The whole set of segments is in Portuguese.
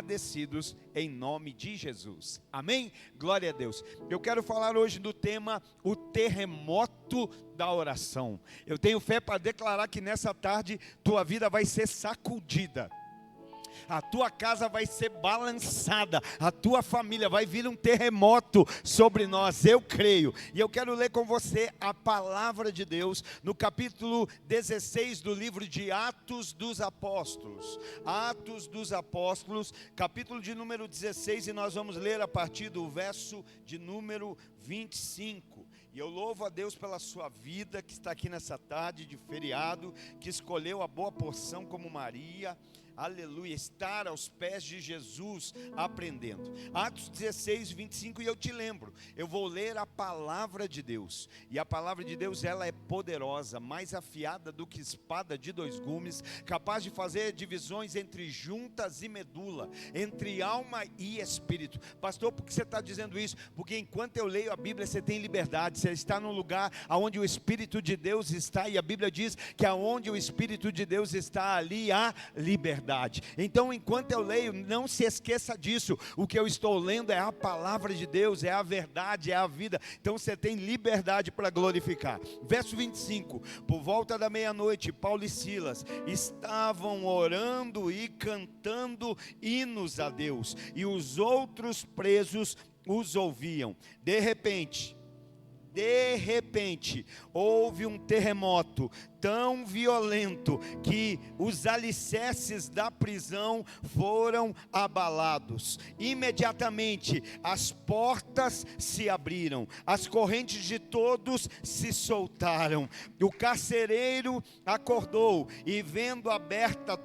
agradecidos em nome de Jesus, amém? Glória a Deus. Eu quero falar hoje do tema, o terremoto da oração. Eu tenho fé para declarar que nessa tarde, tua vida vai ser sacudida. A tua casa vai ser balançada, a tua família vai vir um terremoto sobre nós, eu creio. E eu quero ler com você a palavra de Deus no capítulo 16 do livro de Atos dos Apóstolos. Atos dos Apóstolos, capítulo de número 16, e nós vamos ler a partir do verso de número 25. E eu louvo a Deus pela sua vida que está aqui nessa tarde de feriado, que escolheu a boa porção como Maria. Aleluia, estar aos pés de Jesus aprendendo. Atos 16, 25, e eu te lembro, eu vou ler a palavra de Deus. E a palavra de Deus, ela é poderosa, mais afiada do que espada de dois gumes, capaz de fazer divisões entre juntas e medula, entre alma e espírito. Pastor, por que você está dizendo isso? Porque enquanto eu leio a Bíblia, você tem liberdade, você está num lugar onde o Espírito de Deus está, e a Bíblia diz que aonde o Espírito de Deus está, ali há liberdade. Então, enquanto eu leio, não se esqueça disso. O que eu estou lendo é a palavra de Deus, é a verdade, é a vida. Então você tem liberdade para glorificar. Verso 25: por volta da meia-noite, Paulo e Silas estavam orando e cantando hinos a Deus, e os outros presos os ouviam. De repente, houve um terremoto tão violento que os alicerces da prisão foram abalados. Imediatamente as portas se abriram, as correntes de todos se soltaram. O carcereiro acordou e, vendo aberta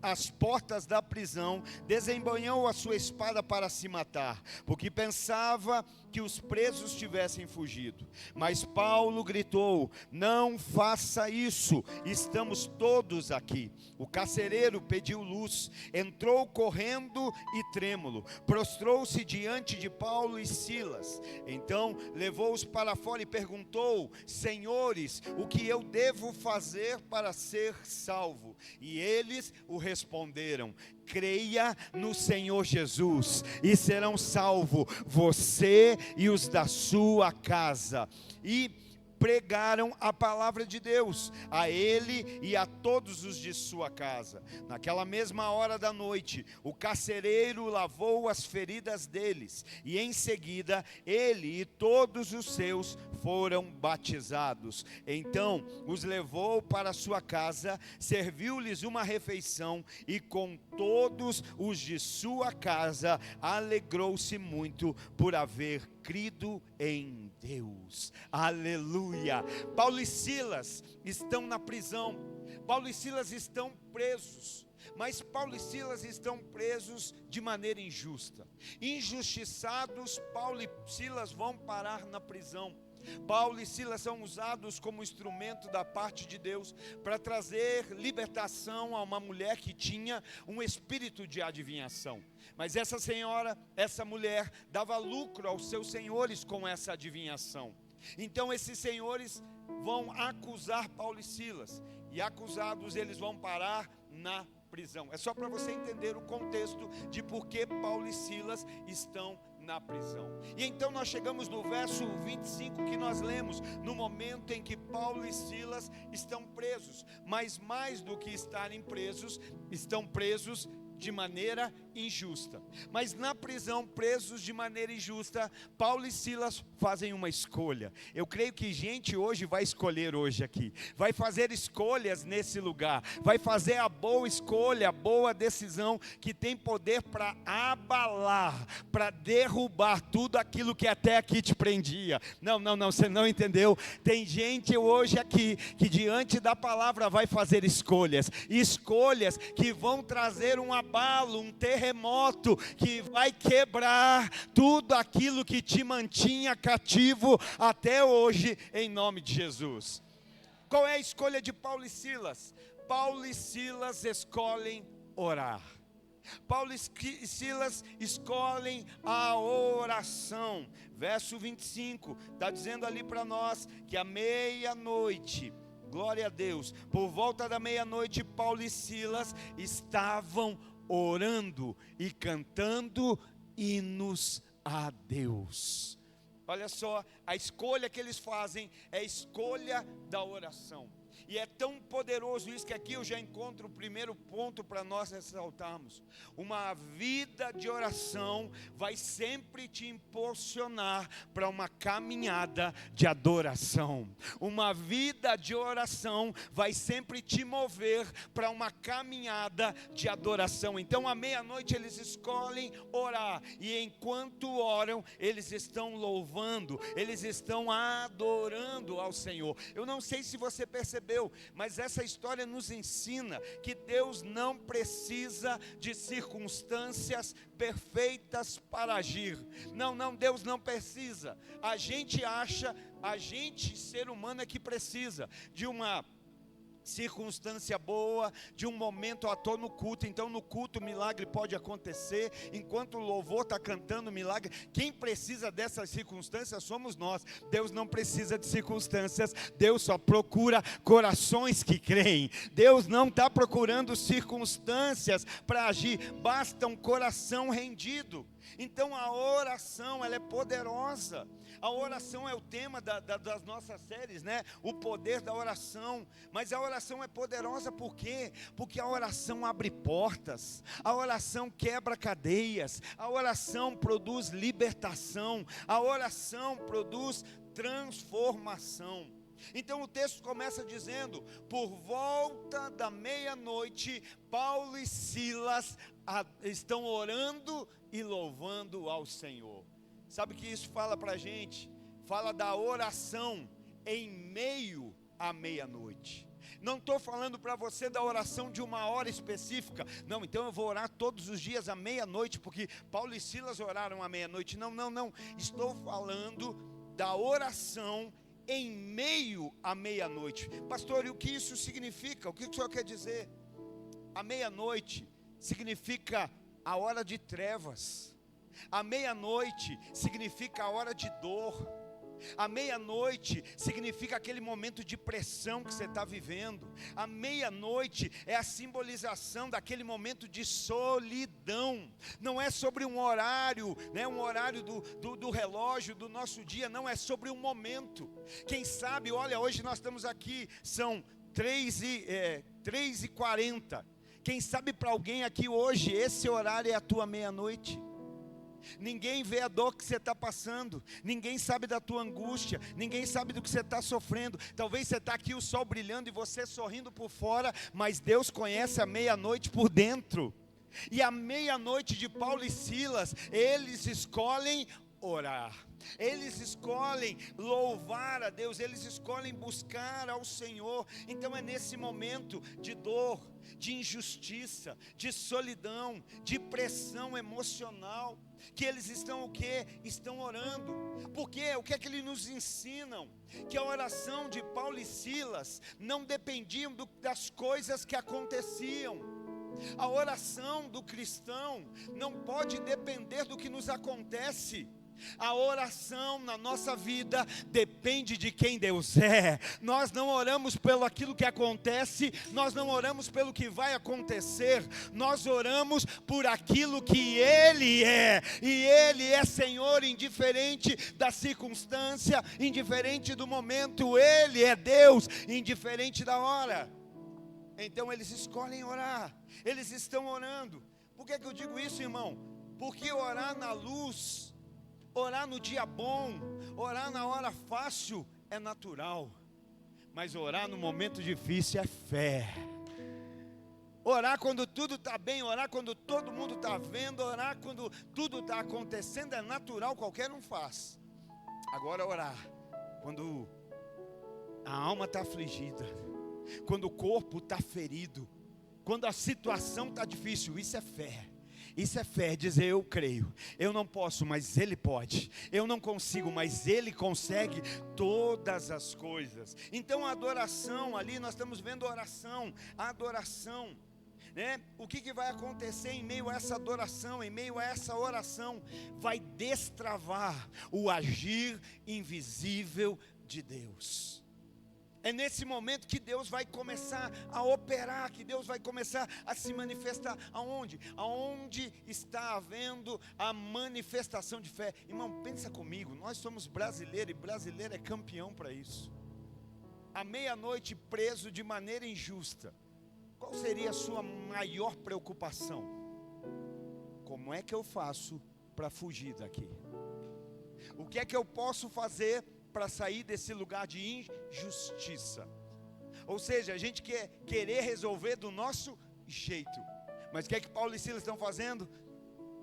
as portas da prisão, desembanhou a sua espada para se matar, porque pensava que os presos tivessem fugido. Mas Paulo gritou: não faça isso, estamos todos aqui. O carcereiro pediu luz, entrou correndo e trêmulo, prostrou-se diante de Paulo e Silas. Então levou-os para fora e perguntou: senhores, o que eu devo fazer para ser salvo? E eles o responderam: creia no Senhor Jesus e serão salvos você e os da sua casa. E pregaram a palavra de Deus a ele e a todos os de sua casa. Naquela mesma hora da noite, o carcereiro lavou as feridas deles, e em seguida ele e todos os seus foram batizados. Então os levou para sua casa, serviu-lhes uma refeição, e com todos os de sua casa alegrou-se muito por haver crido em Deus. Aleluia. Paulo e Silas estão na prisão. Paulo e Silas estão presos. Mas Paulo e Silas estão presos de maneira injusta. Injustiçados, Paulo e Silas vão parar na prisão. Paulo e Silas são usados como instrumento da parte de Deus para trazer libertação a uma mulher que tinha um espírito de adivinhação. Mas essa mulher dava lucro aos seus senhores com essa adivinhação. Então esses senhores vão acusar Paulo e Silas, e acusados eles vão parar na prisão. É só para você entender o contexto de por que Paulo e Silas estão na prisão. E então nós chegamos no verso 25 que nós lemos, no momento em que Paulo e Silas estão presos. Mas mais do que estarem presos, estão presos de maneira injusta. Mas na prisão, presos de maneira injusta, Paulo e Silas fazem uma escolha. Eu creio que gente hoje vai escolher hoje aqui, vai fazer escolhas nesse lugar, vai fazer a boa escolha, a boa decisão, que tem poder para abalar, para derrubar tudo aquilo que até aqui te prendia. Não, você não entendeu. Tem gente hoje aqui que diante da palavra vai fazer escolhas que vão trazer um abalo, um terremoto que vai quebrar tudo aquilo que te mantinha cativo até hoje, em nome de Jesus. Qual é a escolha de Paulo e Silas? Paulo e Silas escolhem orar. Paulo e Silas escolhem a oração. Verso 25, está dizendo ali para nós que à meia-noite, glória a Deus, por volta da meia-noite, Paulo e Silas estavam orando e cantando hinos a Deus. Olha só, a escolha que eles fazem é a escolha da oração. E é tão poderoso isso que aqui eu já encontro o primeiro ponto para nós ressaltarmos. Uma vida de oração vai sempre te impulsionar para uma caminhada de adoração. Uma vida de oração vai sempre te mover para uma caminhada de adoração. Então à meia-noite eles escolhem orar, e enquanto oram, eles estão louvando, eles estão adorando ao Senhor. Eu não sei se você percebeu, mas essa história nos ensina que Deus não precisa de circunstâncias perfeitas para agir. Não, Deus não precisa. A gente acha, ser humano é que precisa de uma circunstância boa, de um momento à toa no culto. Então no culto o milagre pode acontecer, enquanto o louvor está cantando o milagre. Quem precisa dessas circunstâncias somos nós. Deus não precisa de circunstâncias, Deus só procura corações que creem. Deus não está procurando circunstâncias para agir, basta um coração rendido. Então a oração, ela é poderosa. A oração é o tema das nossas séries, né? O poder da oração. Mas a oração é poderosa por quê? Porque a oração abre portas, a oração quebra cadeias, a oração produz libertação, a oração produz transformação. Então o texto começa dizendo: por volta da meia-noite, Paulo e Silas estão orando e louvando ao Senhor. Sabe o que isso fala para a gente? Fala da oração em meio à meia-noite. Não estou falando para você da oração de uma hora específica. Não, então eu vou orar todos os dias à meia-noite, porque Paulo e Silas oraram à meia-noite. Não. Estou falando da oração em meio à meia-noite. Pastor, e o que isso significa? O que o senhor quer dizer? A meia-noite significa a hora de trevas. A meia-noite significa a hora de dor. A meia-noite significa aquele momento de pressão que você está vivendo. A meia-noite é a simbolização daquele momento de solidão. Não é sobre um horário, né, um horário do relógio, do nosso dia. Não, é sobre um momento. Quem sabe, olha, hoje nós estamos aqui, são 3h40. Quem sabe para alguém aqui hoje, esse horário é a tua meia-noite. Ninguém vê a dor que você está passando, ninguém sabe da tua angústia, ninguém sabe do que você está sofrendo. Talvez você está aqui, o sol brilhando e você sorrindo por fora, mas Deus conhece a meia-noite por dentro. E a meia-noite de Paulo e Silas, eles escolhem orar, eles escolhem louvar a Deus, eles escolhem buscar ao Senhor. Então é nesse momento de dor, de injustiça, de solidão, de pressão emocional, que eles estão o quê? Estão orando. Porque o que é que eles nos ensinam? Que a oração de Paulo e Silas não dependiam das coisas que aconteciam. A oração do cristão não pode depender do que nos acontece. A oração na nossa vida depende de quem Deus é. Nós não oramos pelo aquilo que acontece, nós não oramos pelo que vai acontecer, nós oramos por aquilo que Ele é. E Ele é Senhor indiferente da circunstância, indiferente do momento. Ele é Deus indiferente da hora. Então eles escolhem orar, eles estão orando. Por que eu digo isso, irmão? Porque orar na luz, orar no dia bom, orar na hora fácil é natural, mas orar no momento difícil é fé. Orar quando tudo está bem, orar quando todo mundo está vendo, orar quando tudo está acontecendo é natural, qualquer um faz. Agora orar quando a alma está afligida, quando o corpo está ferido, quando a situação está difícil, isso é fé. Isso é fé, dizer eu creio, eu não posso, mas Ele pode, eu não consigo, mas Ele consegue todas as coisas. Então a adoração, ali nós estamos vendo oração, a adoração, né? O que vai acontecer em meio a essa adoração, em meio a essa oração? Vai destravar o agir invisível de Deus. É nesse momento que Deus vai começar a operar, que Deus vai começar a se manifestar. Aonde? Aonde está havendo a manifestação de fé. Irmão, pensa comigo, nós somos brasileiros e brasileiro é campeão para isso. À meia-noite preso de maneira injusta, qual seria a sua maior preocupação? Como é que eu faço para fugir daqui? O que é que eu posso fazer para sair desse lugar de injustiça? Ou seja, a gente quer querer resolver do nosso jeito. Mas o que é que Paulo e Silas estão fazendo?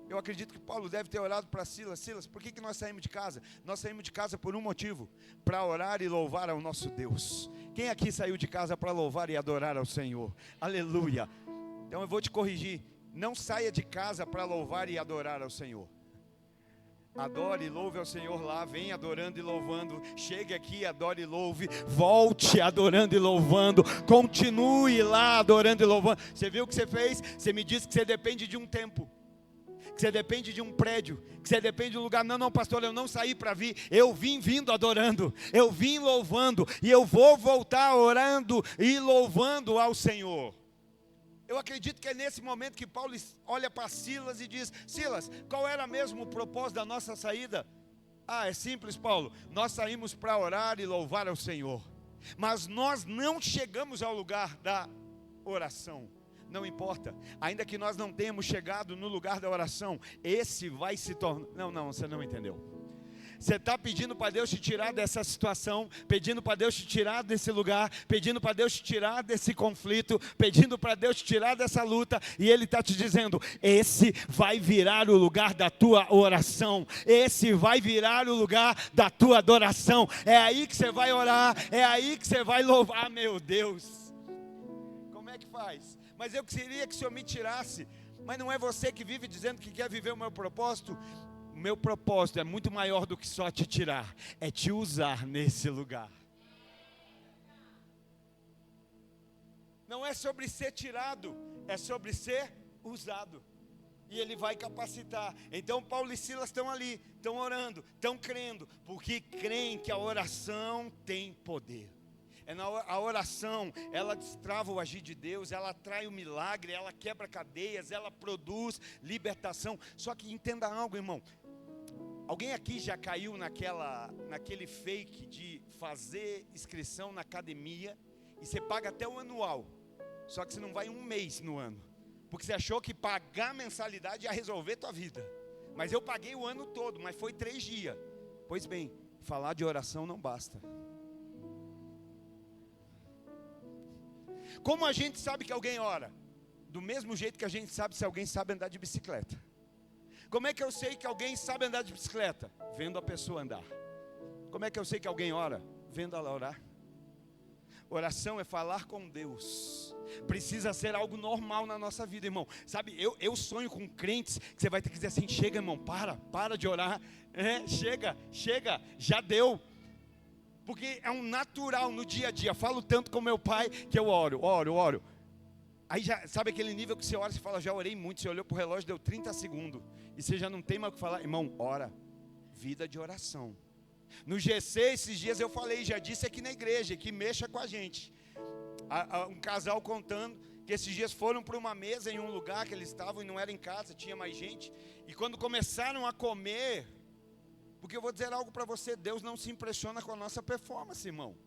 Eu acredito que Paulo deve ter orado para Silas. Silas, por que nós saímos de casa? Nós saímos de casa por um motivo: para orar e louvar ao nosso Deus. Quem aqui saiu de casa para louvar e adorar ao Senhor? Aleluia. Então eu vou te corrigir: não saia de casa para louvar e adorar ao Senhor. Adore e louve ao Senhor lá, vem adorando e louvando, chegue aqui, adore e louve, volte adorando e louvando, continue lá adorando e louvando. Você viu o que você fez? Você me disse que você depende de um tempo, que você depende de um prédio, que você depende de um lugar. Não, pastor, eu não saí para vir, eu vim vindo adorando, eu vim louvando, e eu vou voltar orando e louvando ao Senhor. Eu acredito que é nesse momento que Paulo olha para Silas e diz: Silas, qual era mesmo o propósito da nossa saída? É simples, Paulo, nós saímos para orar e louvar ao Senhor, mas nós não chegamos ao lugar da oração. Não importa, ainda que nós não tenhamos chegado no lugar da oração, esse vai se tornar... Não, você não entendeu. Você está pedindo para Deus te tirar dessa situação, pedindo para Deus te tirar desse lugar, pedindo para Deus te tirar desse conflito, pedindo para Deus te tirar dessa luta, e Ele está te dizendo: esse vai virar o lugar da tua oração, esse vai virar o lugar da tua adoração. É aí que você vai orar, é aí que você vai louvar. Meu Deus, como é que faz? Mas eu queria que o Senhor me tirasse. Mas não é você que vive dizendo que quer viver o meu propósito? O meu propósito é muito maior do que só te tirar, é te usar nesse lugar. Não é sobre ser tirado, é sobre ser usado. E Ele vai capacitar. Então Paulo e Silas estão ali, estão orando, estão crendo, porque creem que a oração tem poder. A oração, ela destrava o agir de Deus, ela atrai o milagre, ela quebra cadeias, ela produz libertação. Só que entenda algo, irmão. Alguém aqui já caiu naquele fake de fazer inscrição na academia e você paga até o anual, só que você não vai um mês no ano, porque você achou que pagar mensalidade ia resolver tua vida. Mas eu paguei o ano todo, mas foi 3 dias. Pois bem, falar de oração não basta. Como a gente sabe que alguém ora? Do mesmo jeito que a gente sabe se alguém sabe andar de bicicleta. Como é que eu sei que alguém sabe andar de bicicleta? Vendo a pessoa andar. Como é que eu sei que alguém ora? Vendo ela orar. Oração é falar com Deus. Precisa ser algo normal na nossa vida, irmão. Sabe, eu sonho com crentes que você vai ter que dizer assim: chega, irmão, para de orar. Chega, já deu. Porque é um natural no dia a dia. Falo tanto com meu pai que eu oro. Aí já, sabe aquele nível que você ora, você fala: já orei muito. Você olhou para o relógio, deu 30 segundos. E você já não tem mais o que falar. Irmão, ora. Vida de oração. No GC, esses dias eu falei, já disse aqui na igreja, que mexa com a gente. Um casal contando que esses dias foram para uma mesa em um lugar que eles estavam e não era em casa, tinha mais gente. E quando começaram a comer, porque eu vou dizer algo para você: Deus não se impressiona com a nossa performance, irmão.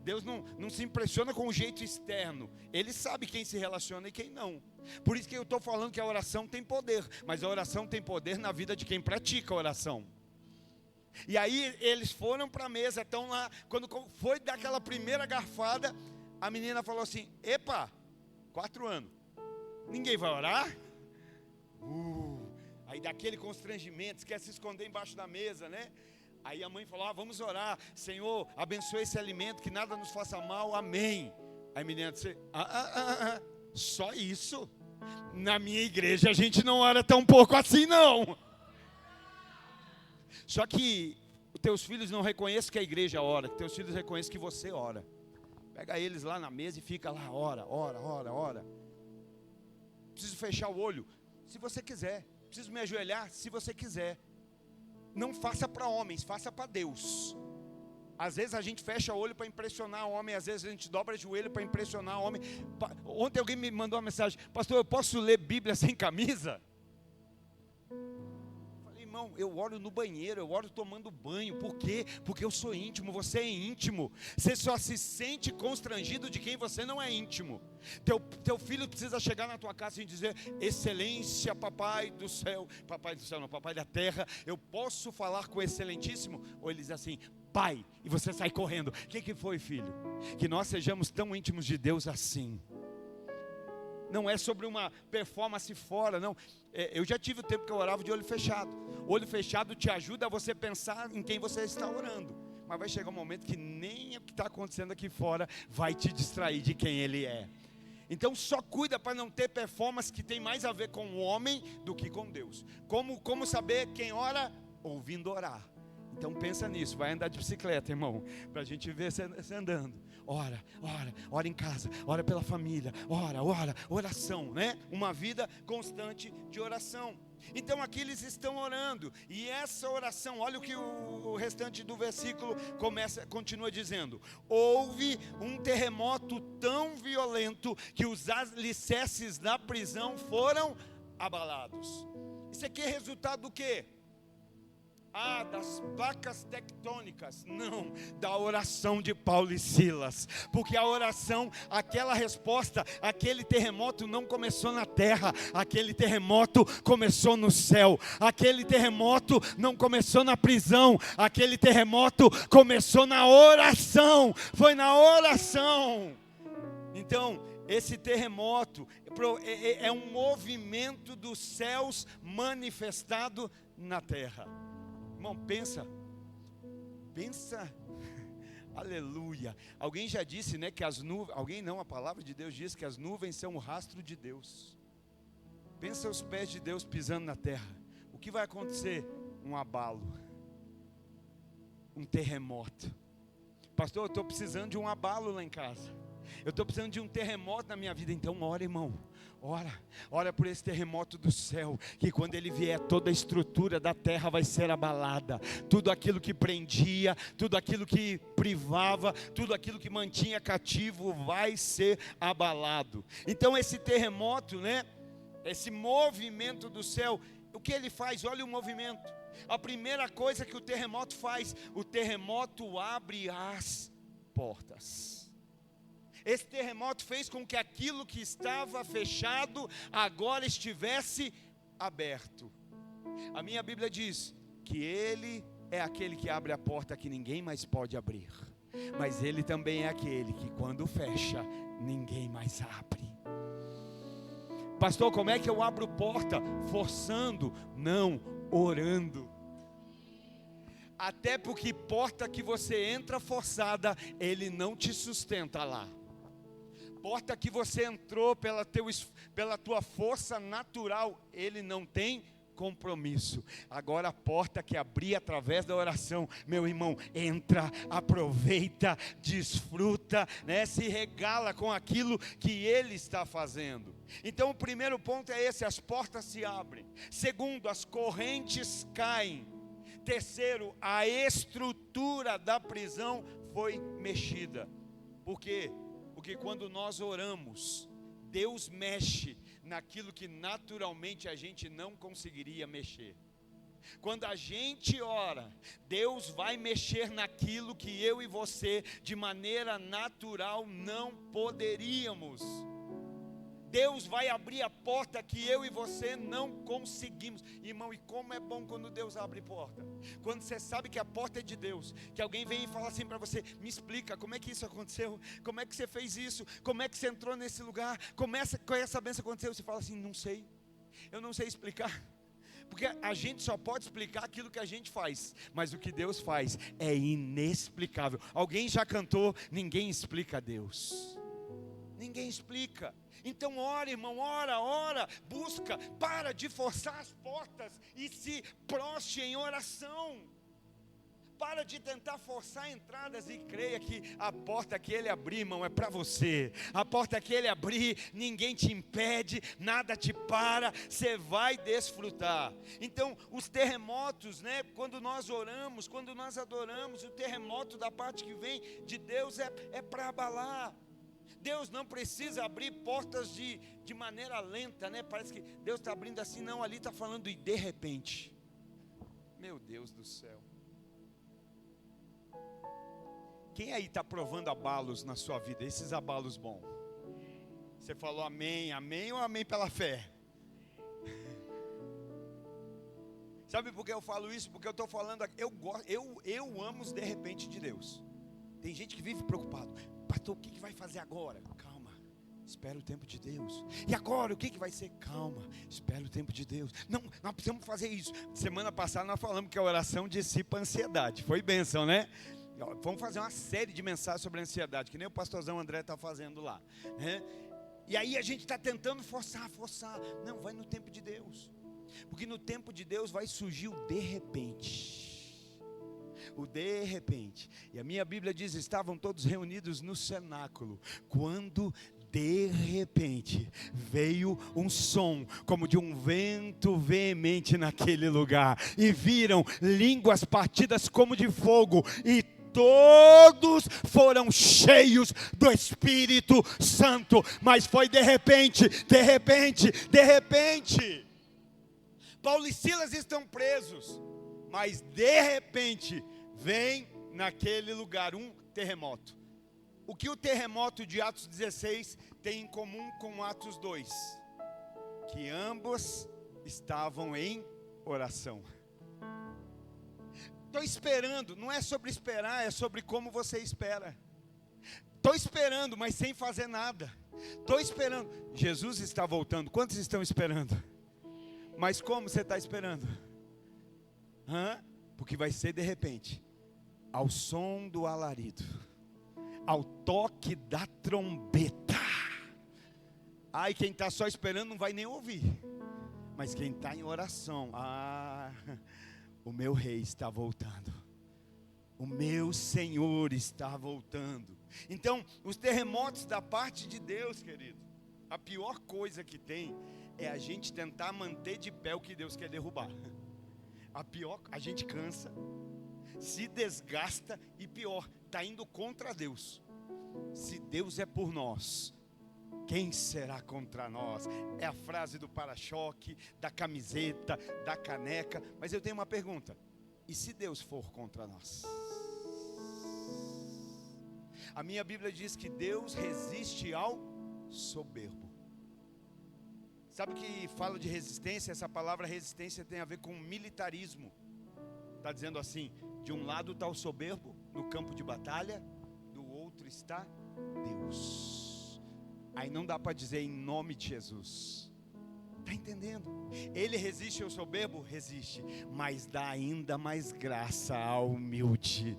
Deus não se impressiona com o jeito externo. Ele sabe quem se relaciona e quem não. Por isso que eu estou falando que a oração tem poder. Mas a oração tem poder na vida de quem pratica a oração. E aí eles foram para a mesa, estão lá. Quando foi dar aquela primeira garfada, a menina falou assim: epa, 4 anos, ninguém vai orar? Aí daquele constrangimento, quer se esconder embaixo da mesa, né? Aí a mãe falou: vamos orar, Senhor, abençoe esse alimento, que nada nos faça mal, amém. Aí a menina disse: só isso? Na minha igreja a gente não ora tão pouco assim não. Só que os teus filhos não reconhecem que a igreja ora, que teus filhos reconhecem que você ora. Pega eles lá na mesa e fica lá, ora. Preciso fechar o olho, se você quiser. Preciso me ajoelhar, se você quiser. Não faça para homens, faça para Deus. Às vezes a gente fecha o olho para impressionar o homem, às vezes a gente dobra o joelho para impressionar o homem. Ontem alguém me mandou uma mensagem: pastor, eu posso ler Bíblia sem camisa? Irmão, eu oro no banheiro, eu oro tomando banho. Por quê? Porque eu sou íntimo, você é íntimo. Você só se sente constrangido de quem você não é íntimo. Teu filho precisa chegar na tua casa e dizer: excelência, papai do céu não, papai da terra, eu posso falar com o excelentíssimo? Ou ele diz assim: pai, e você sai correndo. O que foi, filho? Que nós sejamos tão íntimos de Deus assim. Não é sobre uma performance fora, não. Eu já tive o tempo que eu orava de olho fechado. Olho fechado te ajuda a você pensar em quem você está orando. Mas vai chegar um momento que nem o que está acontecendo aqui fora vai te distrair de quem Ele é. Então só cuida para não ter performance que tem mais a ver com o homem do que com Deus. Como saber quem ora? Ouvindo orar. Então pensa nisso, vai andar de bicicleta, irmão, para a gente ver você andando. Ora em casa, ora pela família, oração, né? Uma vida constante de oração. Então aqui eles estão orando, e essa oração, olha o que o restante do versículo continua dizendo: houve um terremoto tão violento que os alicerces da prisão foram abalados. Isso aqui é resultado do quê? Das placas tectônicas? Não, da oração de Paulo e Silas. Porque a oração, aquela resposta, aquele terremoto não começou na terra, aquele terremoto começou no céu. Aquele terremoto não começou na prisão, aquele terremoto começou na oração. Foi na oração. Então, esse terremoto é um movimento dos céus manifestado na terra. Irmão, pensa, aleluia. Alguém já disse, né, que as nuvens, a palavra de Deus diz que as nuvens são o rastro de Deus. Pensa os pés de Deus pisando na terra. O que vai acontecer? Um abalo, um terremoto. Pastor, eu estou precisando de um abalo lá em casa. Eu estou precisando de um terremoto na minha vida. Então ora, irmão, ora por esse terremoto do céu, que quando ele vier, toda a estrutura da terra vai ser abalada. Tudo aquilo que prendia, tudo aquilo que privava, tudo aquilo que mantinha cativo vai ser abalado. Então esse terremoto, né, esse movimento do céu, o que ele faz? Olha o movimento. A primeira coisa que o terremoto faz: o terremoto abre as portas. Esse terremoto fez com que aquilo que estava fechado agora estivesse aberto. A minha Bíblia diz que Ele é aquele que abre a porta que ninguém mais pode abrir. Mas Ele também é aquele que quando fecha, ninguém mais abre. Pastor, como é que eu abro porta? Forçando? Não, orando. Até porque porta que você entra forçada, Ele não te sustenta lá. Porta que você entrou pela tua força natural, Ele não tem compromisso. Agora a porta que abri através da oração, meu irmão, entra, aproveita, desfruta, né? Se regala com aquilo que Ele está fazendo. Então o primeiro ponto é esse: as portas se abrem. Segundo, as correntes caem. Terceiro, a estrutura da prisão foi mexida. Por quê? Porque quando nós oramos, Deus mexe naquilo que naturalmente a gente não conseguiria mexer. Quando a gente ora, Deus vai mexer naquilo que eu e você, de maneira natural, não poderíamos. Deus vai abrir a porta que eu e você não conseguimos. Irmão, e como é bom quando Deus abre porta. Quando você sabe que a porta é de Deus, que alguém vem e fala assim para você: me explica, como é que isso aconteceu? Como é que você fez isso? Como é que você entrou nesse lugar? Como essa bênção aconteceu? Você fala assim: não sei, eu não sei explicar. Porque a gente só pode explicar aquilo que a gente faz, mas o que Deus faz é inexplicável. Alguém já cantou: ninguém explica a Deus. Ninguém explica. Então ora, irmão, ora, busca, para de forçar as portas e se proste em oração. Para de tentar forçar entradas e creia que a porta que Ele abrir, irmão, é para você. A porta que Ele abrir, ninguém te impede, nada te para, você vai desfrutar. Então, os terremotos, né? Quando nós oramos, quando nós adoramos, o terremoto da parte que vem de Deus é para abalar. Deus não precisa abrir portas de maneira lenta, né? Parece que Deus está abrindo assim, não, ali está falando de repente. Meu Deus do céu. Quem aí está provando abalos na sua vida? Esses abalos bons. Você falou amém, amém ou amém pela fé? Sabe por que eu falo isso? Porque eu estou falando, eu amo os de repente de Deus. Tem gente que vive preocupado. Pastor, o que vai fazer agora? Calma, espera o tempo de Deus. E agora, o que vai ser? Calma, espera o tempo de Deus. Não, nós precisamos fazer isso. Semana passada nós falamos que a oração dissipa a ansiedade. Foi bênção, né? Vamos fazer uma série de mensagens sobre a ansiedade, que nem o pastorzão André está fazendo lá, né? E aí a gente está tentando forçar. Não, vai no tempo de Deus. Porque no tempo de Deus vai surgir o de repente. O de repente. E a minha Bíblia diz, estavam todos reunidos no cenáculo, quando de repente veio um som como de um vento veemente naquele lugar, e viram línguas partidas como de fogo, e todos foram cheios do Espírito Santo. Mas foi de repente. Paulo e Silas estão presos, mas de repente vem naquele lugar um terremoto. O que o terremoto de Atos 16 tem em comum com Atos 2? Que ambos estavam em oração. Estou esperando, não é sobre esperar, é sobre como você espera. Estou esperando, mas sem fazer nada. Estou esperando. Jesus está voltando. Quantos estão esperando? Mas como você está esperando? Porque vai ser de repente, ao som do alarido, ao toque da trombeta. Ai, quem está só esperando não vai nem ouvir. Mas quem está em oração, o meu rei está voltando. O meu Senhor está voltando. Então, os terremotos da parte de Deus, querido, a pior coisa que tem é a gente tentar manter de pé o que Deus quer derrubar. A gente cansa, se desgasta e pior, está indo contra Deus. Se Deus é por nós, quem será contra nós? É a frase do para-choque, da camiseta, da caneca. Mas eu tenho uma pergunta: e se Deus for contra nós? A minha Bíblia diz que Deus resiste ao soberbo. Sabe que fala de resistência? Essa palavra resistência tem a ver com militarismo. Está dizendo assim, de um lado está o soberbo no campo de batalha, do outro está Deus. Aí não dá para dizer em nome de Jesus. Está entendendo? Ele resiste ao soberbo? Resiste, mas dá ainda mais graça ao humilde.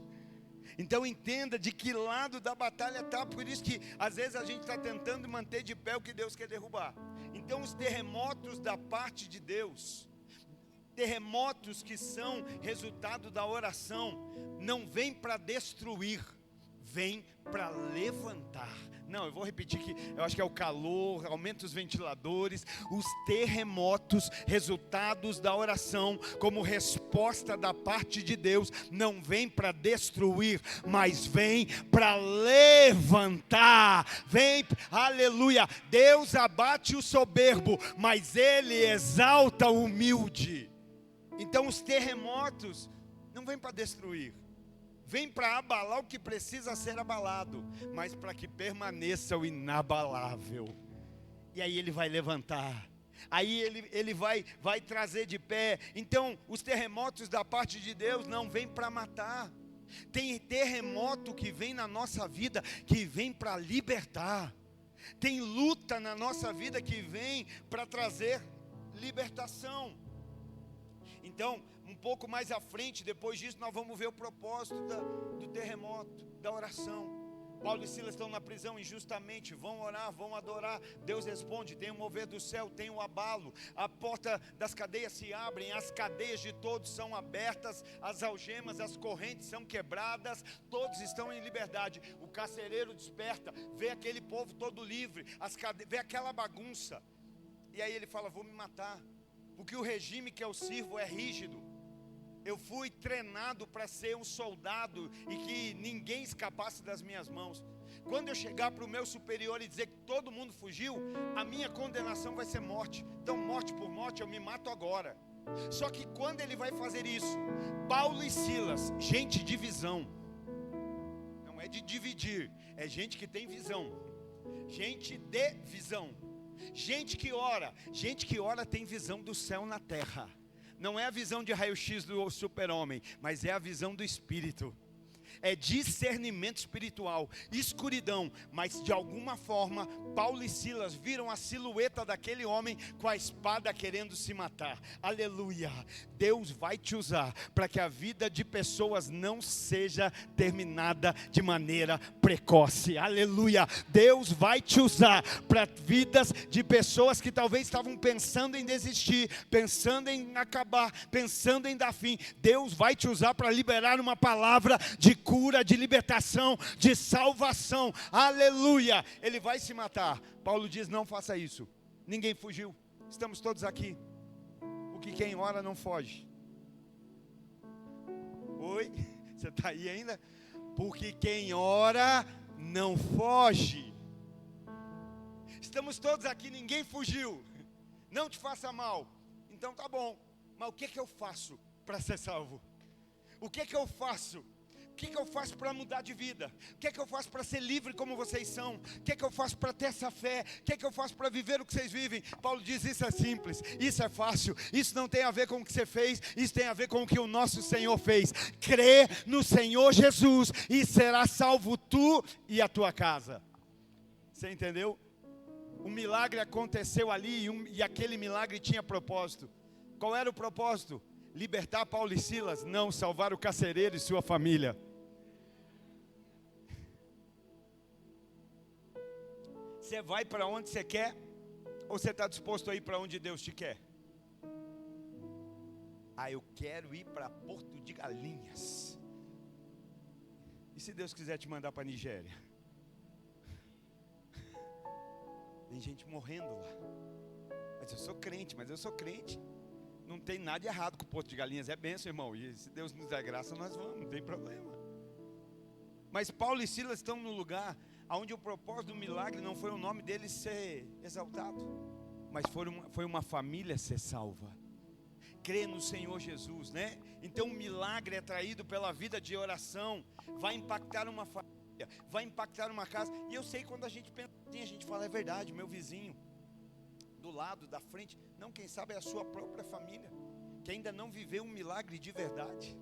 Então entenda de que lado da batalha está. Por isso que às vezes a gente está tentando manter de pé o que Deus quer derrubar. Então os terremotos da parte de Deus, terremotos que são resultado da oração, não vêm para destruir, vêm para levantar. Não, eu vou repetir que eu acho que é o calor, aumenta os ventiladores. Os terremotos, resultados da oração, como resposta da parte de Deus, não vem para destruir, mas vem para levantar. Vem, aleluia. Deus abate o soberbo, mas Ele exalta o humilde. Então os terremotos não vêm para destruir, vem para abalar o que precisa ser abalado, mas para que permaneça o inabalável. E aí ele vai levantar, aí ele vai trazer de pé. Então os terremotos da parte de Deus não vêm para matar. Tem terremoto que vem na nossa vida, que vem para libertar. Tem luta na nossa vida que vem para trazer libertação. Então, um pouco mais à frente, depois disso, nós vamos ver o propósito do terremoto, da oração. Paulo e Silas estão na prisão injustamente, vão orar, vão adorar. Deus responde, tem o mover do céu, tem o abalo. A porta das cadeias se abrem, as cadeias de todos são abertas, as algemas, as correntes são quebradas, todos estão em liberdade. O carcereiro desperta, vê aquele povo todo livre, vê aquela bagunça. E aí ele fala, vou me matar, porque o regime que eu sirvo é rígido. Eu fui treinado para ser um soldado e que ninguém escapasse das minhas mãos. Quando eu chegar para o meu superior e dizer que todo mundo fugiu, a minha condenação vai ser morte. Então, morte por morte, eu me mato agora. Só que quando ele vai fazer isso, Paulo e Silas, gente de visão, não é de dividir, é gente que tem visão, gente de visão, gente que ora tem visão do céu na terra. Não é a visão de raio-x do super-homem, mas é a visão do Espírito. É discernimento espiritual, escuridão, mas de alguma forma, Paulo e Silas viram a silhueta daquele homem com a espada querendo se matar. Aleluia! Deus vai te usar para que a vida de pessoas não seja terminada de maneira precoce. Aleluia! Deus vai te usar para vidas de pessoas que talvez estavam pensando em desistir, pensando em acabar, pensando em dar fim. Deus vai te usar para liberar uma palavra de cura, de libertação, de salvação. Aleluia! Ele vai se matar. Paulo diz, não faça isso. Ninguém fugiu. Estamos todos aqui. Porque quem ora não foge. Oi? Você está aí ainda? Porque quem ora não foge. Estamos todos aqui, ninguém fugiu. Não te faça mal. Então tá bom. Mas o que eu faço para ser salvo? O que eu faço? O que eu faço para mudar de vida? O que eu faço para ser livre como vocês são? O que eu faço para ter essa fé? O que eu faço para viver o que vocês vivem? Paulo diz, isso é simples, isso é fácil, isso não tem a ver com o que você fez, isso tem a ver com o que o nosso Senhor fez. Crê no Senhor Jesus e será salvo tu e a tua casa. Você entendeu? O milagre aconteceu ali e aquele milagre tinha propósito. Qual era o propósito? Libertar Paulo e Silas? Não, salvar o carcereiro e sua família. Você vai para onde você quer? Ou você está disposto a ir para onde Deus te quer? Ah, eu quero ir para Porto de Galinhas. E se Deus quiser te mandar para a Nigéria? Tem gente morrendo lá. Mas eu sou crente. Não tem nada errado com o Porto de Galinhas, é bênção, irmão. E se Deus nos der graça, nós vamos, não tem problema. Mas Paulo e Silas estão no lugar onde o propósito do milagre não foi o nome deles ser exaltado, mas foi uma família ser salva. Crê no Senhor Jesus, né? Então o milagre é traído pela vida de oração, vai impactar uma família, vai impactar uma casa. E eu sei quando a gente pensa assim, a gente fala, é verdade, meu vizinho do lado, da frente, não, quem sabe é a sua própria família, que ainda não viveu um milagre de verdade,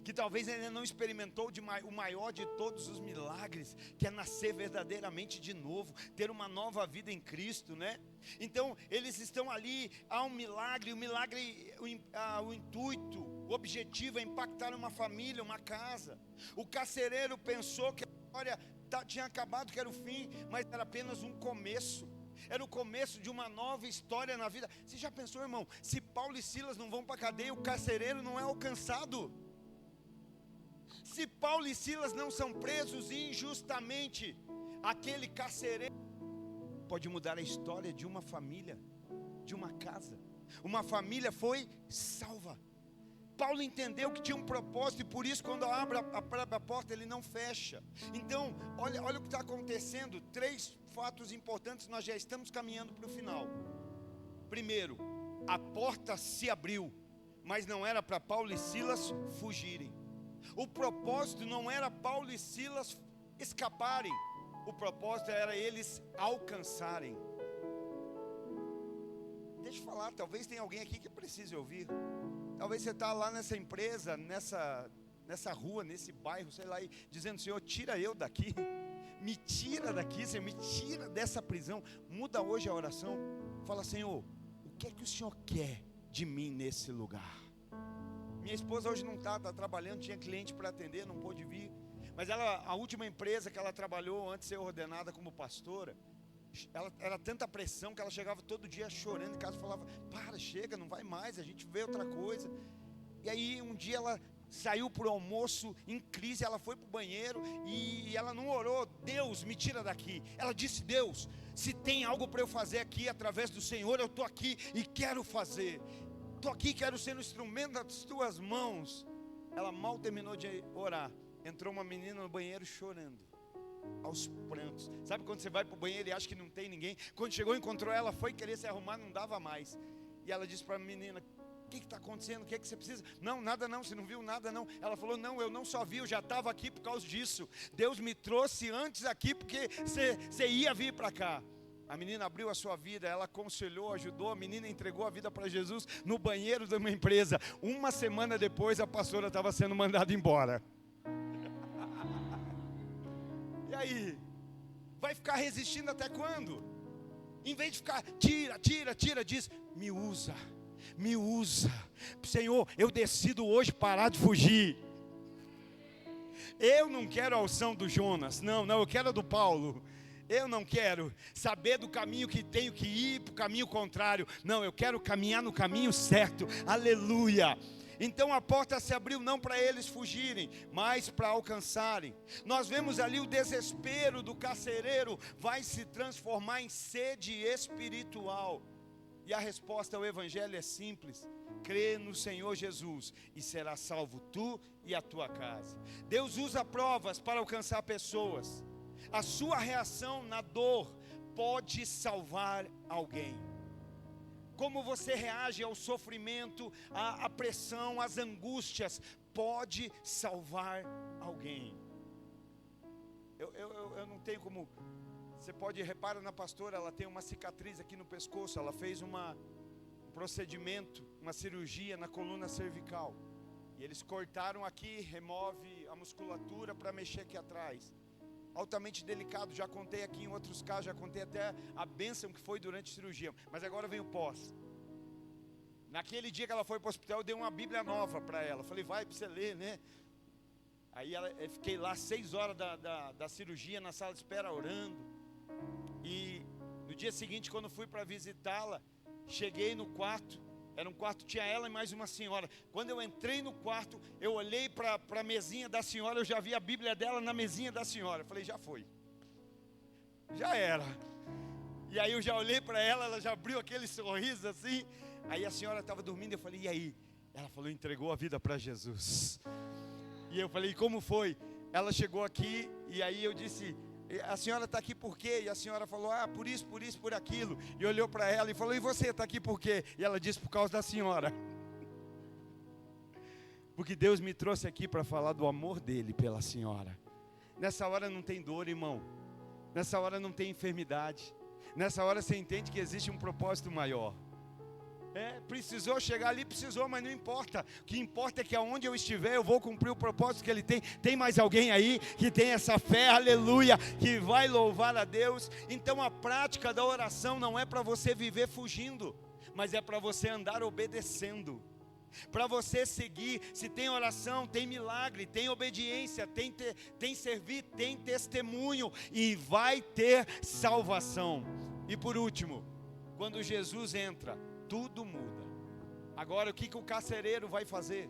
que talvez ainda não experimentou o maior de todos os milagres, que é nascer verdadeiramente de novo, ter uma nova vida em Cristo, né? Então, eles estão ali, há um milagre, o intuito, o objetivo é impactar uma família, uma casa. O carcereiro pensou que a história tinha acabado, que era o fim, mas era apenas um começo. Era o começo de uma nova história na vida. Você já pensou, irmão, se Paulo e Silas não vão para a cadeia, o carcereiro não é alcançado? Se Paulo e Silas não são presos injustamente, aquele carcereiro pode mudar a história de uma família, de uma casa. Uma família foi salva. Paulo entendeu que tinha um propósito e por isso quando abre a porta ele não fecha. Então, olha o que está acontecendo. 3 fatos importantes, nós já estamos caminhando para o final. Primeiro, a porta se abriu, mas não era para Paulo e Silas fugirem. O propósito não era Paulo e Silas escaparem, o propósito era eles alcançarem. Deixa eu falar, talvez tenha alguém aqui que precise ouvir. Talvez você está lá nessa empresa, nessa rua, nesse bairro, sei lá, dizendo, Senhor, tira eu daqui, me tira daqui, Senhor, me tira dessa prisão. Muda hoje a oração, fala, Senhor, o que é que o Senhor quer de mim nesse lugar? Minha esposa hoje não está trabalhando, tinha cliente para atender, não pôde vir. Mas a última empresa que ela trabalhou antes de ser ordenada como pastora, ela era tanta pressão que ela chegava todo dia chorando em casa e falava: para, chega, não vai mais, a gente vê outra coisa. E aí um dia ela saiu para o almoço em crise, ela foi para o banheiro e ela não orou: Deus, me tira daqui. Ela disse: Deus, se tem algo para eu fazer aqui através do Senhor, eu estou aqui e quero fazer. Estou aqui, quero ser um instrumento das tuas mãos. Ela mal terminou de orar, entrou uma menina no banheiro chorando, aos prantos. Sabe quando você vai para o banheiro e acha que não tem ninguém? Quando chegou, encontrou ela, foi querer se arrumar, não dava mais. E ela disse para a menina: o que está acontecendo? O que é que você precisa? Não, nada não, você não viu nada não. Ela falou: não, eu não só vi, eu já estava aqui por causa disso. Deus me trouxe antes aqui porque você ia vir para cá. A menina abriu a sua vida, ela aconselhou, ajudou, a menina entregou a vida para Jesus no banheiro de uma empresa. Uma semana depois a pastora estava sendo mandada embora. E aí? Vai ficar resistindo até quando? Em vez de ficar, tira, diz: me usa. Me usa, Senhor, eu decido hoje parar de fugir. Eu não quero a unção do Jonas, não, eu quero a do Paulo. Eu não quero saber do caminho que tenho que ir para o caminho contrário. Não, eu quero caminhar no caminho certo, aleluia. Então a porta se abriu não para eles fugirem, mas para alcançarem. Nós vemos ali o desespero do carcereiro vai se transformar em sede espiritual. E a resposta ao evangelho é simples: crê no Senhor Jesus e será salvo tu e a tua casa. Deus usa provas para alcançar pessoas. A sua reação na dor pode salvar alguém. Como você reage ao sofrimento, à pressão, às angústias, pode salvar alguém. Eu não tenho como... Você pode, repara na pastora, ela tem uma cicatriz aqui no pescoço. Ela fez um procedimento, uma cirurgia na coluna cervical. E eles cortaram aqui, remove a musculatura para mexer aqui atrás. Altamente delicado, já contei aqui em outros casos, já contei até a bênção que foi durante a cirurgia. Mas agora vem o pós. Naquele dia que ela foi para o hospital, eu dei uma Bíblia nova para ela. Falei: vai para você ler, né? Aí eu fiquei lá 6 horas da cirurgia na sala de espera orando. E no dia seguinte, quando fui para visitá-la, cheguei no quarto. Era um quarto, tinha ela e mais uma senhora. Quando eu entrei no quarto, eu olhei para a mesinha da senhora, eu já vi a Bíblia dela na mesinha da senhora. Eu falei: já foi, já era. E aí eu já olhei para ela, ela já abriu aquele sorriso assim. Aí a senhora estava dormindo, eu falei: e aí? Ela falou: entregou a vida para Jesus. E eu falei: como foi? Ela chegou aqui e aí eu disse: a senhora está aqui por quê? E a senhora falou: por isso, por aquilo. E olhou para ela e falou: e você está aqui por quê? E ela disse: por causa da senhora. Porque Deus me trouxe aqui para falar do amor dele pela senhora. Nessa hora não tem dor, irmão. Nessa hora não tem enfermidade. Nessa hora você entende que existe um propósito maior. Precisou chegar ali, precisou, mas não importa. O que importa é que aonde eu estiver, eu vou cumprir o propósito que ele tem. Tem mais alguém aí que tem essa fé, aleluia, que vai louvar a Deus? Então a prática da oração não é para você viver fugindo, mas é para você andar obedecendo. Para você seguir. Se tem oração, tem milagre, tem obediência, tem servir, tem testemunho e vai ter salvação. E por último, quando Jesus entra, tudo muda. Agora o que o carcereiro vai fazer?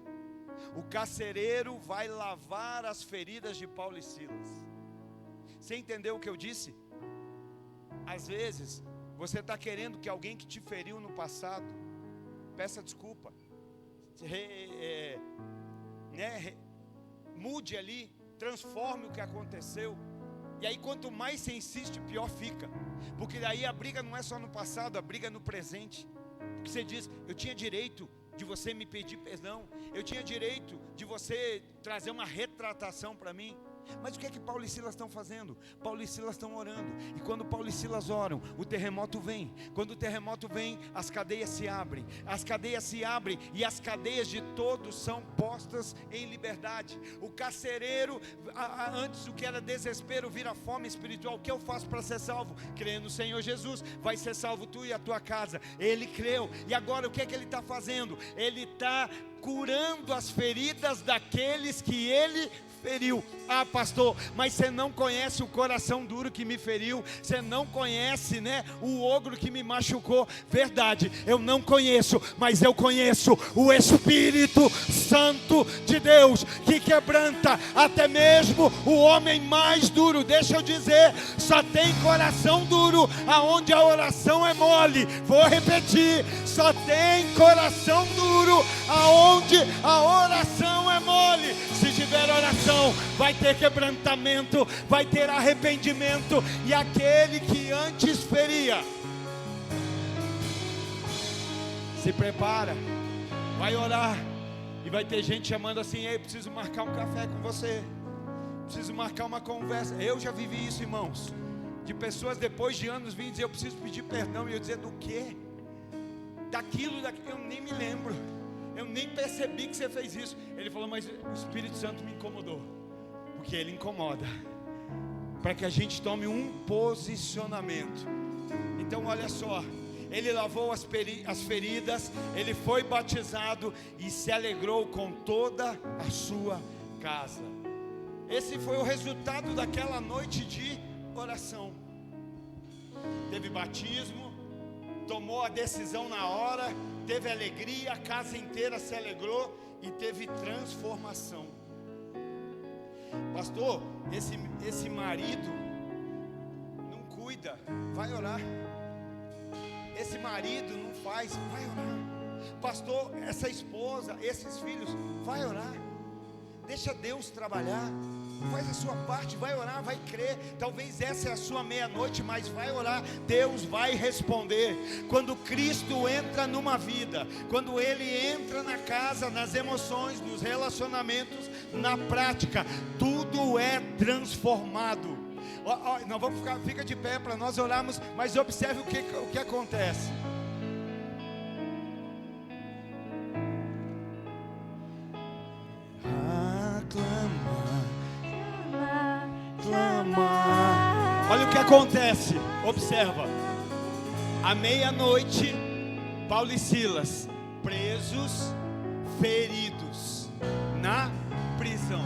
O carcereiro vai lavar as feridas de Paulo e Silas. Você entendeu o que eu disse? Às vezes você está querendo que alguém que te feriu no passado peça desculpa, mude ali, transforme o que aconteceu. E aí quanto mais você insiste, pior fica. Porque daí a briga não é só no passado, a briga é no presente. Porque você diz: eu tinha direito de você me pedir perdão, eu tinha direito de você trazer uma retratação para mim. Mas o que é que Paulo e Silas estão fazendo? Paulo e Silas estão orando. E quando Paulo e Silas oram, o terremoto vem. Quando o terremoto vem, as cadeias se abrem. As cadeias se abrem e as cadeias de todos são postas em liberdade. O carcereiro, antes o que era desespero, vira fome espiritual. O que eu faço para ser salvo? Crer no Senhor Jesus. Vai ser salvo tu e a tua casa. Ele creu. E agora o que é que ele está fazendo? Ele está curando as feridas daqueles que ele feriu. Ah, pastor, mas você não conhece o coração duro que me feriu, você não conhece, né, o ogro que me machucou. Verdade, eu não conheço, mas eu conheço o Espírito Santo de Deus, que quebranta até mesmo o homem mais duro. Deixa eu dizer, só tem coração duro aonde a oração é mole. Vou repetir, só tem coração duro aonde a oração é mole. Se tiver oração, vai ter quebrantamento, vai ter arrependimento. E aquele que antes feria, se prepara, vai orar. E vai ter gente chamando assim: ei, preciso marcar um café com você, preciso marcar uma conversa. Eu já vivi isso, irmãos, de pessoas depois de anos virem dizer: eu preciso pedir perdão. E eu dizer: do quê? Daquilo, eu nem me lembro, eu nem percebi que você fez isso. Ele falou: mas o Espírito Santo me incomodou. Porque Ele incomoda, para que a gente tome um posicionamento. Então olha só, ele lavou as feridas, ele foi batizado e se alegrou com toda a sua casa. Esse foi o resultado daquela noite de oração. Teve batismo, tomou a decisão na hora, teve alegria, a casa inteira se alegrou e teve transformação. Pastor, esse marido não cuida, vai orar. Esse marido não faz, vai orar. Pastor, essa esposa, esses filhos, vai orar. Deixa Deus trabalhar. Faz a sua parte, vai orar, vai crer. Talvez essa é a sua meia-noite, mas vai orar, Deus vai responder. Quando Cristo entra numa vida, quando Ele entra na casa, nas emoções, nos relacionamentos, na prática, tudo é transformado. Nós vamos fica de pé para nós orarmos, mas observe o que acontece. Olha o que acontece, observa. À meia-noite, Paulo e Silas, presos, feridos, na prisão.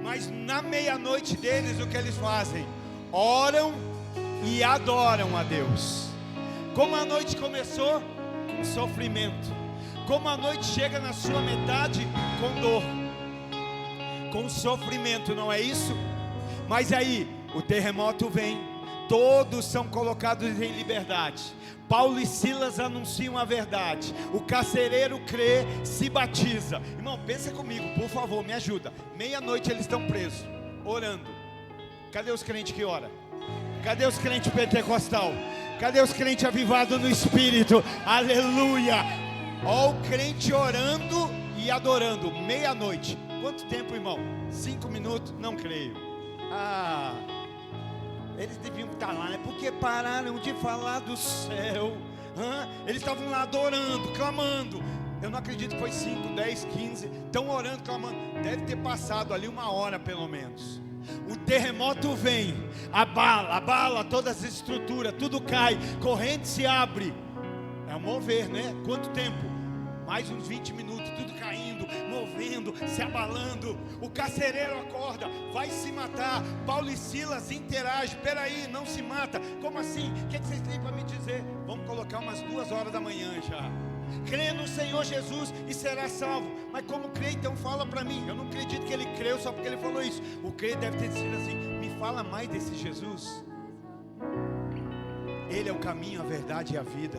Mas na meia-noite deles, o que eles fazem? Oram e adoram a Deus. Como a noite começou? Com sofrimento. Como a noite chega na sua metade? Com dor, com sofrimento, não é isso? Mas aí, o terremoto vem, todos são colocados em liberdade. Paulo e Silas anunciam a verdade. O carcereiro crê, se batiza. Irmão, pensa comigo, por favor, me ajuda. Meia-noite eles estão presos, orando. Cadê os crentes que oram? Cadê os crentes pentecostal? Cadê os crentes avivados no Espírito? Aleluia! Ó, o crente orando e adorando. Meia-noite. Quanto tempo, irmão? 5 minutos? Não creio. Eles deviam estar lá, né? Porque pararam de falar do céu. Eles estavam lá adorando, clamando. Eu não acredito que foi 5, 10, 15. Estão orando, clamando. Deve ter passado ali 1 hora pelo menos. O terremoto vem, abala todas as estruturas, tudo cai, corrente se abre. É um mover, né? Quanto tempo? Mais uns 20 minutos, tudo caindo, movendo, se abalando. O carcereiro acorda, vai se matar. Paulo e Silas interagem. Peraí, não se mata. Como assim? O que vocês têm para me dizer? Vamos colocar umas 2 horas da manhã já. Crê no Senhor Jesus e será salvo. Mas como crê, então fala para mim. Eu não acredito que ele creu só porque ele falou isso. O crer deve ter sido assim: me fala mais desse Jesus. Ele é o caminho, a verdade e a vida.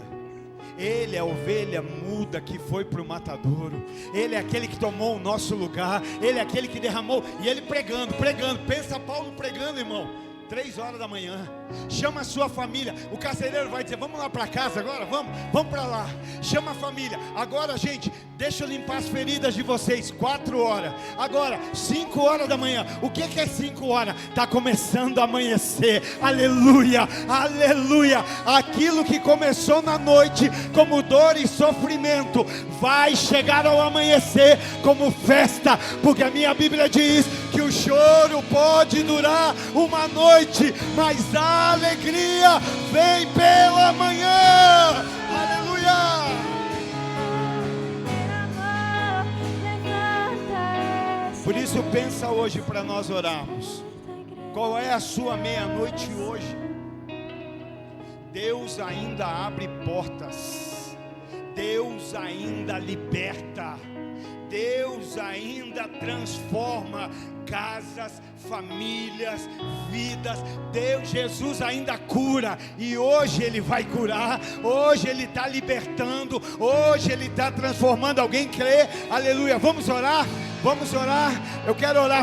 Ele é a ovelha muda que foi para o matadouro. Ele é aquele que tomou o nosso lugar. Ele é aquele que derramou. E ele pregando. Pensa Paulo pregando, irmão. 3 horas da manhã. Chama a sua família. O carcereiro vai dizer: vamos lá para casa agora, vamos para lá. Chama a família. Agora, gente, deixa eu limpar as feridas de vocês. 4 horas. Agora, 5 horas da manhã. O que é 5 horas? Está começando a amanhecer. Aleluia, aleluia. Aquilo que começou na noite como dor e sofrimento vai chegar ao amanhecer como festa. Porque a minha Bíblia diz que o choro pode durar uma noite, mas a alegria vem pela manhã. Aleluia. Por isso isso, pensa hoje para nós orarmos. Qual é a sua meia-noite hoje? Deus ainda abre portas, Deus ainda liberta, Deus ainda transforma casas, famílias, vidas. Jesus ainda cura, e hoje Ele vai curar, hoje Ele está libertando, hoje Ele está transformando. Alguém crê? Aleluia. Vamos orar? Vamos orar. Eu quero orar